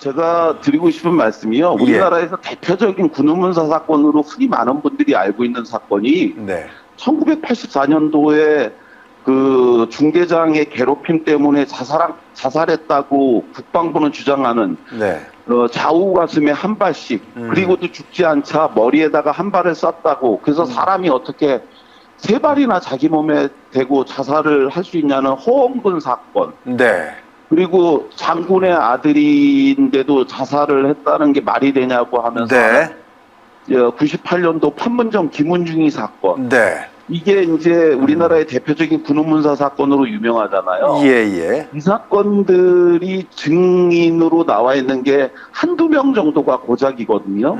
제가 드리고 싶은 말씀이요. 예. 우리나라에서 대표적인 군의문서 사건으로 흔히 많은 분들이 알고 있는 사건이 네. 1984년도에 그 중대장의 괴롭힘 때문에 자살했다고 국방부는 주장하는 네. 좌우 가슴에 한 발씩 그리고도 죽지 않자 머리에다가 한 발을 쐈다고 그래서 사람이 어떻게 세 발이나 자기 몸에 대고 자살을 할 수 있냐는 허언근 사건. 네. 그리고 장군의 아들인데도 자살을 했다는 게 말이 되냐고 하면서 네. 98년도 판문점 김은중이 사건. 네. 이게 이제 우리나라의 대표적인 군의문서 사건으로 유명하잖아요. 예. 이 사건들이 증인으로 나와 있는 게 한두 명 정도가 고작이거든요.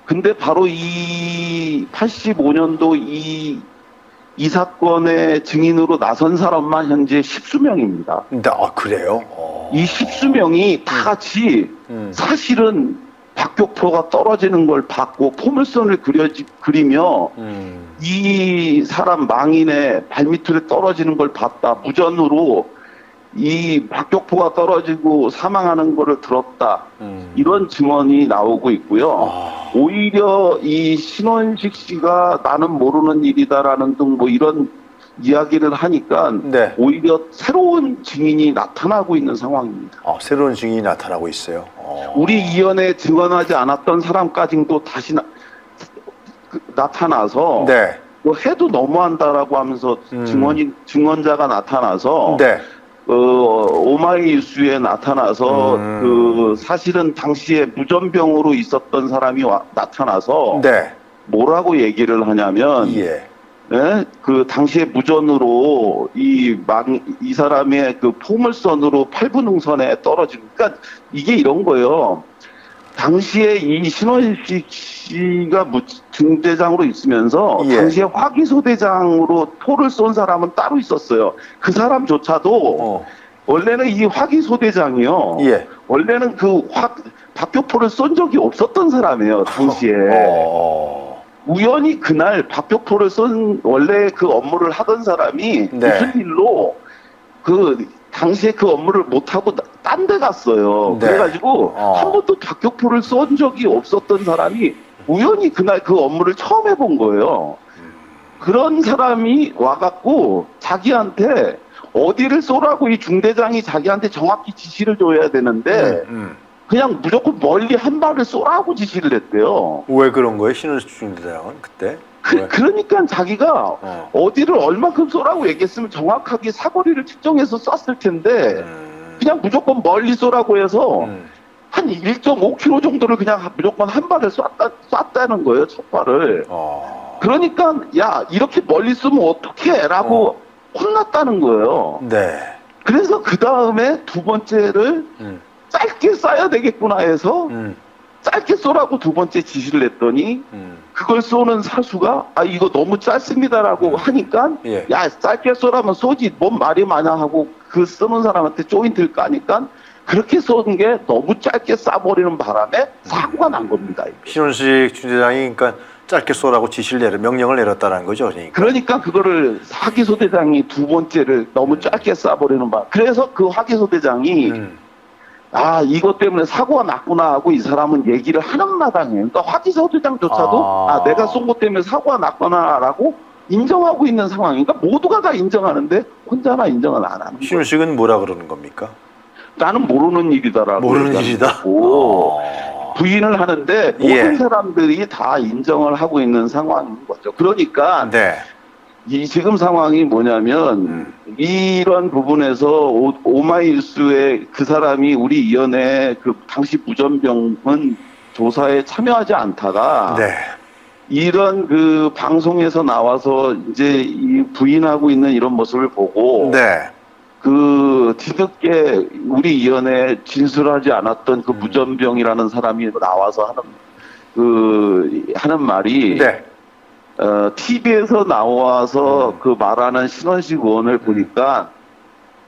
근데 바로 이 85년도 이 사건의 증인으로 나선 사람만 현재 10수명입니다. 그래요? 이 10수명이 다 같이 사실은 박격포가 떨어지는 걸 봤고 포물선을 그리며 이 사람 망인의 발밑으로 떨어지는 걸 봤다. 무전으로 이 박격포가 떨어지고 사망하는 거를 들었다. 이런 증언이 나오고 있고요. 오히려 이 신원식 씨가 나는 모르는 일이다라는 등 뭐 이런 이야기를 하니까 네. 오히려 새로운 증인이 나타나고 있는 상황입니다. 새로운 증인이 나타나고 있어요. 우리 이연에 증언하지 않았던 사람까지도 다시 나타나서 네. 뭐 해도 너무한다라고 하면서 증언자가 나타나서 네. 오마이뉴스에 나타나서 그 사실은 당시에 무전병으로 있었던 사람이 나타나서 네. 뭐라고 얘기를 하냐면 예? 그 당시에 무전으로 이 사람의 그 포물선으로 8분응선에 떨어지고 그러니까 이게 이런 거예요. 당시에 이 신원식 씨가 중대장으로 있으면서 당시에 화기소대장으로 포를 쏜 사람은 따로 있었어요. 그 사람조차도 원래는 이 화기소대장이요. 원래는 그 박격포를 쏜 적이 없었던 사람이에요. 당시에. 우연히 그날 박격포를 쏜 원래 그 업무를 하던 사람이 무슨 일로 그 당시에 그 업무를 못하고 딴 데 갔어요. 그래가지고 한 번도 박격포를 쏜 적이 없었던 사람이 우연히 그날 그 업무를 처음 해본 거예요. 그런 사람이 와갖고 자기한테 어디를 쏘라고 이 중대장이 자기한테 정확히 지시를 줘야 되는데 그냥 무조건 멀리 한 발을 쏘라고 지시를 했대요. 왜 그런 거예요? 신원식 중대장은 그때? 그러니까 자기가 어디를 얼마큼 쏘라고 얘기했으면 정확하게 사거리를 측정해서 쐈을 텐데 그냥 무조건 멀리 쏘라고 해서 한 1.5km 정도를 그냥 무조건 한 발을 쐈다는 거예요. 첫 발을. 그러니까 야 이렇게 멀리 쏘면 어떡해 라고 혼났다는 거예요. 그래서 그 다음에 두 번째를 짧게 쏴야 되겠구나 해서 짧게 쏘라고 두 번째 지시를 했더니 그걸 쏘는 사수가 이거 너무 짧습니다라고 하니까 야 짧게 쏘라면 쏘지 뭔 말이 많아 하고 그 쏘는 사람한테 조인트를 까니까 그렇게 쏘는 게 너무 짧게 쏴버리는 바람에 사고가 난 겁니다. 신원식 중대장이 그러니까 짧게 쏘라고 명령을 내렸다는 거죠. 그러니까 그거를 화기소대장이 두 번째를 너무 짧게 쏴버리는 바람. 그래서 그 화기소대장이 이것 때문에 사고가 났구나 하고 이 사람은 얘기를 하는 마당에 그러니까 화기소대장조차도 내가 쏜 것 때문에 사고가 났구나라고 인정하고 있는 상황이니까 모두가 다 인정하는데 혼자만 인정을 안 하는 거예요. 신원식은 뭐라 그러는 겁니까? 나는 모르는 일이다라고 모르는 일이다? 부인을 하는데 모든 사람들이 다 인정을 하고 있는 상황인 거죠. 그러니까 이 지금 상황이 뭐냐면 이런 부분에서 오마이뉴스에 그 사람이 우리 이연의 그 당시 무전병은 조사에 참여하지 않다가 이런 그 방송에서 나와서 이제 이 부인하고 있는 이런 모습을 보고 그 뒤늦게 우리 이연에 진술하지 않았던 그 무전병이라는 사람이 나와서 하는 말이 TV에서 나와서 그 말하는 신원식 의원을 보니까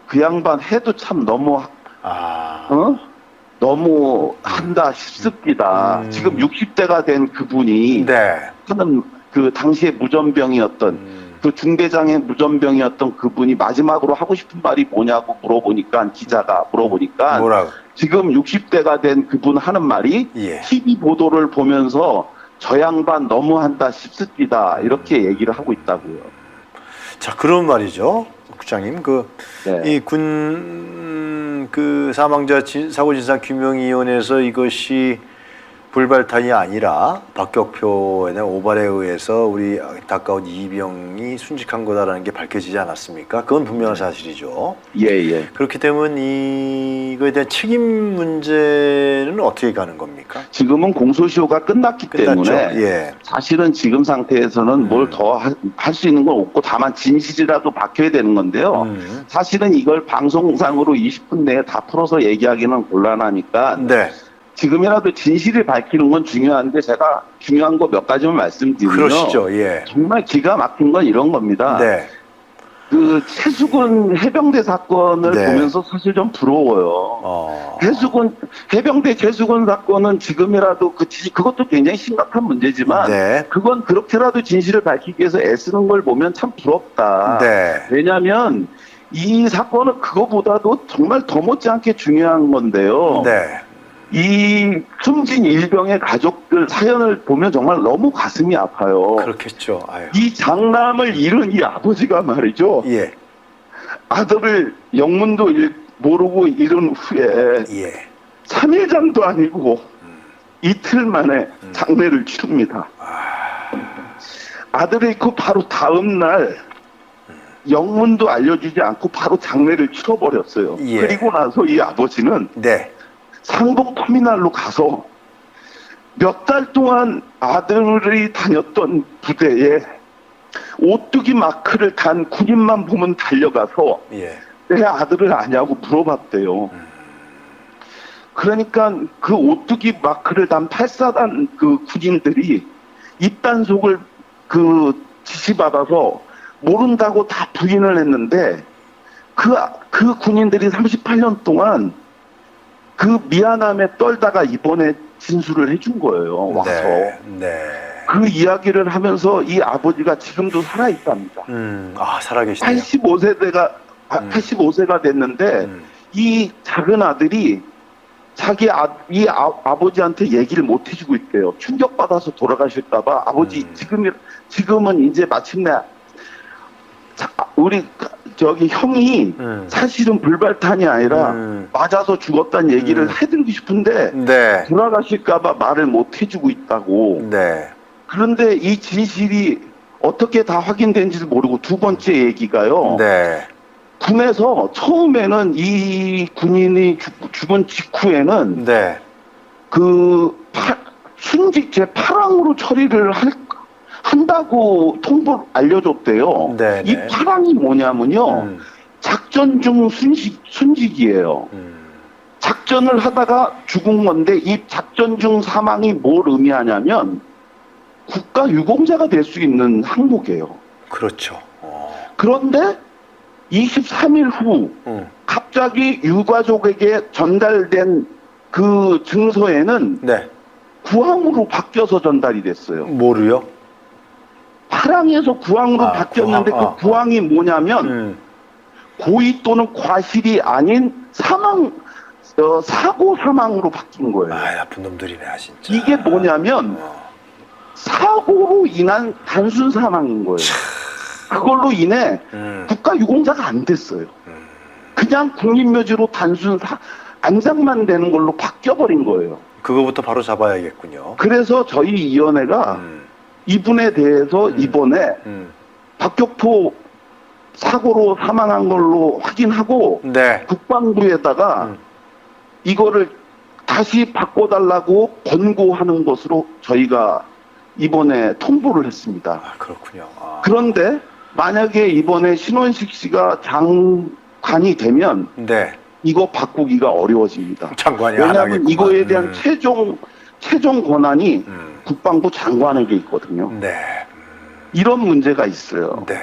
그 양반 해도 참 너무 너무 한다 싶습니다. 지금 60대가 된 그분이 하는 그 당시에 무전병이었던 그 중대장의 무전병이었던 그분이 마지막으로 하고 싶은 말이 뭐냐고 물어보니까 기자가 물어보니까 지금 60대가 된 그분 하는 말이 예. TV 보도를 보면서 저 양반 너무한다 싶습니다. 이렇게 얘기를 하고 있다고요. 자, 그런 말이죠, 국장님. 네. 이 군 사망자 사고 진상 규명위원회에서 이것이 불발탄이 아니라 박격포에 대한 오발에 의해서 우리 안타까운 이병이 순직한 거다라는 게 밝혀지지 않았습니까? 그건 분명한 사실이죠. 예. 그렇기 때문에 이거에 대한 책임 문제는 어떻게 가는 겁니까? 지금은 공소시효가 끝났기 끝났죠. 때문에 예. 사실은 지금 상태에서는 뭘 더 할 수 있는 건 없고 다만 진실이라도 밝혀야 되는 건데요. 사실은 이걸 방송상으로 20분 내에 다 풀어서 얘기하기는 곤란하니까 네. 지금이라도 진실을 밝히는 건 중요한데 제가 중요한 거 몇 가지만 말씀드리면 그러시죠. 예. 정말 기가 막힌 건 이런 겁니다. 네. 그 최수근 해병대 사건을 네. 보면서 사실 좀 부러워요. 해병대 최수근 사건은 지금이라도 그것도 굉장히 심각한 문제지만 네. 그건 그렇게라도 진실을 밝히기 위해서 애쓰는 걸 보면 참 부럽다. 네. 왜냐하면 이 사건은 그거보다도 정말 더 못지않게 중요한 건데요. 네. 이 숨진 일병의 가족들 사연을 보면 정말 너무 가슴이 아파요. 그렇겠죠. 아유. 이 장남을 잃은 이 아버지가 말이죠. 예. 아들을 영문도 모르고 잃은 후에 예. 3일장도 아니고 이틀 만에 장례를 치릅니다. 아들을 잃고 바로 다음 날 영문도 알려주지 않고 바로 장례를 치러버렸어요. 예. 그리고 나서 이 아버지는 네. 상봉터미널로 가서 몇 달 동안 아들이 다녔던 부대에 오뚜기 마크를 단 군인만 보면 달려가서 예. 내 아들을 아냐고 물어봤대요. 그러니까 그 오뚜기 마크를 단 8사단 그 군인들이 입단속을 지시받아서 모른다고 다 부인을 했는데 그 군인들이 38년 동안 그 미안함에 떨다가 이번에 진술을 해준 거예요. 와서. 네. 그 이야기를 하면서 이 아버지가 지금도 살아있답니다. 살아계시네요. 85세가 됐는데 이 작은 아들이 이 아버지한테 얘기를 못 해주고 있대요. 충격받아서 돌아가실까봐 아버지 지금은 이제 마침내 우리 형이 사실은 불발탄이 아니라 맞아서 죽었다는 얘기를 해드리고 싶은데 네. 돌아가실까봐 말을 못 해주고 있다고. 네. 그런데 이 진실이 어떻게 다 확인된지를 모르고 두 번째 얘기가요. 네. 군에서 처음에는 이 군인이 죽은 직후에는 네. 순직 제8항으로 처리를 한다고 통보를 알려줬대요. 네, 이 네. 8항이 뭐냐면요. 작전 중 순직이에요. 작전을 하다가 죽은 건데 이 작전 중 사망이 뭘 의미하냐면 국가 유공자가 될 수 있는 항목이에요. 그렇죠. 그런데 23일 후 갑자기 유가족에게 전달된 그 증서에는 네. 구항으로 바뀌어서 전달이 됐어요. 뭐로요? 8항에서 구항으로 바뀌었는데 구항, 그 구항이 뭐냐면 고의 또는 과실이 아닌 사고 사망으로 바뀐 거예요. 나쁜 놈들이네, 진짜. 이게 뭐냐면 사고로 인한 단순 사망인 거예요. 그걸로 인해 국가 유공자가 안 됐어요. 그냥 국립묘지로 단순 안장만 되는 걸로 바뀌어버린 거예요. 그거부터 바로 잡아야겠군요. 그래서 저희 위원회가 이분에 대해서 이번에 박격포 사고로 사망한 걸로 확인하고 네. 국방부에다가 이거를 다시 바꿔달라고 권고하는 것으로 저희가 이번에 통보를 했습니다. 그렇군요. 그런데 만약에 이번에 신원식 씨가 장관이 되면 네. 이거 바꾸기가 어려워집니다. 장관이 왜냐하면 이거에 대한 최종 권한이 국방부 장관에게 있거든요. 네. 이런 문제가 있어요. 네.